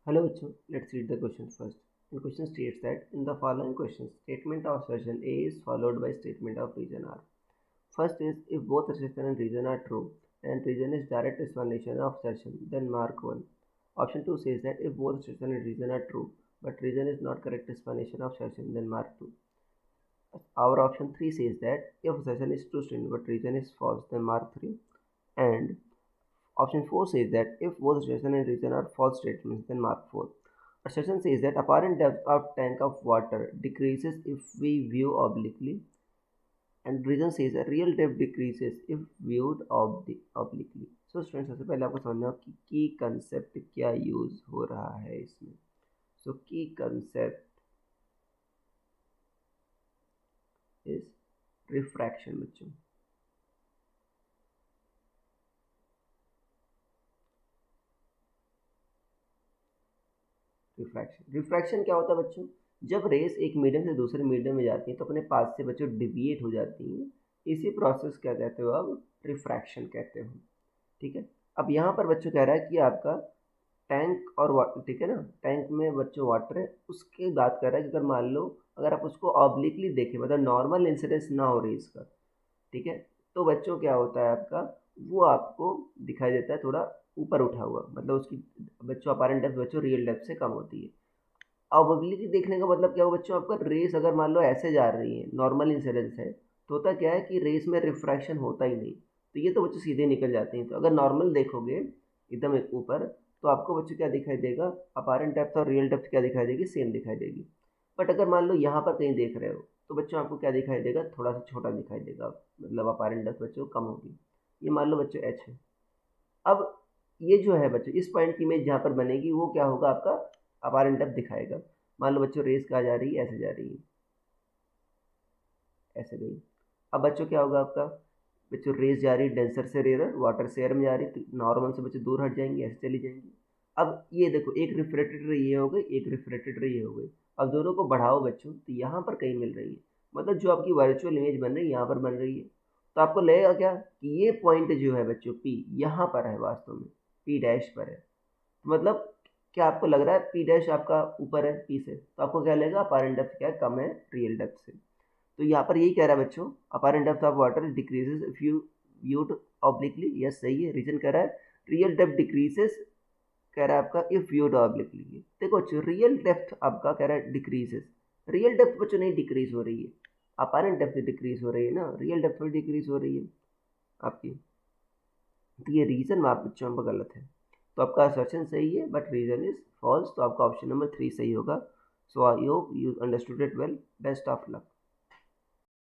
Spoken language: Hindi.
Hello, bachcho. Let's read the question first. The question states that in the following questions, statement of assertion A is followed by statement of reason R. First is if both assertion and reason are true and reason is direct explanation of assertion, then mark 1. Option 2 says that if both assertion and reason are true but reason is not correct explanation of assertion, then mark 2. Our option 3 says that if assertion is true statement but reason is false, then mark 3. And option 4 says that if both assertion and reason are false statements, then mark 4. Assertion says that apparent depth of tank of water decreases if we view obliquely, and reason says that real depth decreases if viewed obliquely. So student सबसे पहले आपको समझना कि की कंसेप्ट क्या यूज हो रहा है इसमें. सो की कंसेप्ट इज रिफ्रैक्शन बच्चों. रिफ्रैक्शन क्या होता है बच्चों? जब रेस एक मीडियम से दूसरे मीडियम में जाती हैं तो अपने पास से बच्चों डिविएट हो जाती हैं. इसी प्रोसेस क्या कहते हो अब? रिफ्रैक्शन कहते हो. ठीक है. अब यहाँ पर बच्चों कह रहा है कि आपका टैंक और वाटर, ठीक है ना, टैंक में बच्चों वाटर है, उसकी बात कर रहा है कि अगर मान लो अगर आप उसको ऑब्लिकली देखें, मतलब नॉर्मल इंसिडेंस ना हो रेस का, ठीक है, तो बच्चों क्या होता है आपका, वो आपको दिखाई देता है थोड़ा ऊपर उठा हुआ, मतलब उसकी बच्चों अपारेंट डेप्थ बच्चों रियल डेप्थ से कम होती है. ऑब्लिकली देखने का मतलब क्या हो बच्चों? आपका रेस अगर मान लो ऐसे जा रही है, नॉर्मल इंसिडेंस है, तो होता क्या है कि रेस में रिफ्रैक्शन होता ही नहीं, तो ये तो बच्चों सीधे निकल जाते हैं. तो अगर नॉर्मल देखोगे एकदम ऊपर, तो आपको बच्चों क्या दिखाई देगा? अपारेंट डेप्थ और रियल डेप्थ क्या दिखाई देगी? सेम दिखाई देगी. बट अगर मान लो यहाँ पर कहीं देख रहे हो, तो बच्चों आपको क्या दिखाई देगा? थोड़ा सा छोटा दिखाई देगा, मतलब अपारेंट डेप्थ बच्चों कम होगी. ये मान लो बच्चों एच है. अब ये जो है बच्चों, इस पॉइंट की इमेज जहाँ पर बनेगी वो क्या होगा? आपका अपारेंट डेप्थ दिखाएगा. मान लो बच्चों रेस कहाँ जा रही है? ऐसे जा रही है, ऐसे गई. अब बच्चों क्या होगा आपका? बच्चों रेस जा रही है डेंसर से रेयर, वाटर से एयर में जा रही है, तो नॉर्मल से बच्चों दूर हट जाएंगे, ऐसे चली जाएंगी. अब ये देखो, एक रिफ्रेक्टेड रे ये हो गई, एक रिफ्रेक्टेड रे ये हो गई. अब दोनों को बढ़ाओ बच्चों, तो यहाँ पर कहीं मिल रही है, मतलब जो आपकी वर्चुअल इमेज बन रही है यहाँ पर बन रही है. तो आपको लगेगा क्या कि ये पॉइंट जो है बच्चों पी यहाँ पर है, वास्तव में पी डैश पर है. मतलब क्या आपको लग रहा है पी डैश आपका ऊपर है पी से, तो आपको क्या लगेगा? अपारेंट डेप्थ क्या है? कम है रियल डेप्थ से. तो यहाँ पर यही कह रहा है बच्चों, apparent depth of water decreases if you viewed obliquely. Yes सही है. रीजन कह रहा है रियल डेप्थ डिक्रीजेस, कह रहा है आपका इफ व्यूड ऑब्लिकली. देखो बच्चों, रियल डेप्थ आपका कह रहा है डिक्रीजेस, रियल डेप्थ बच्चों नहीं डिक्रीज हो रही है, अपारेंट डेप्थ डिक्रीज हो रही है ना, रियल डेप्थ में डिक्रीज हो रही है आपकी. तो ये रीजन आप बच्चों पर गलत है. तो आपका असर्शन सही है बट रीजन इज फॉल्स. तो आपका ऑप्शन नंबर 3 सही होगा. So I hope you understood it well. Best of luck.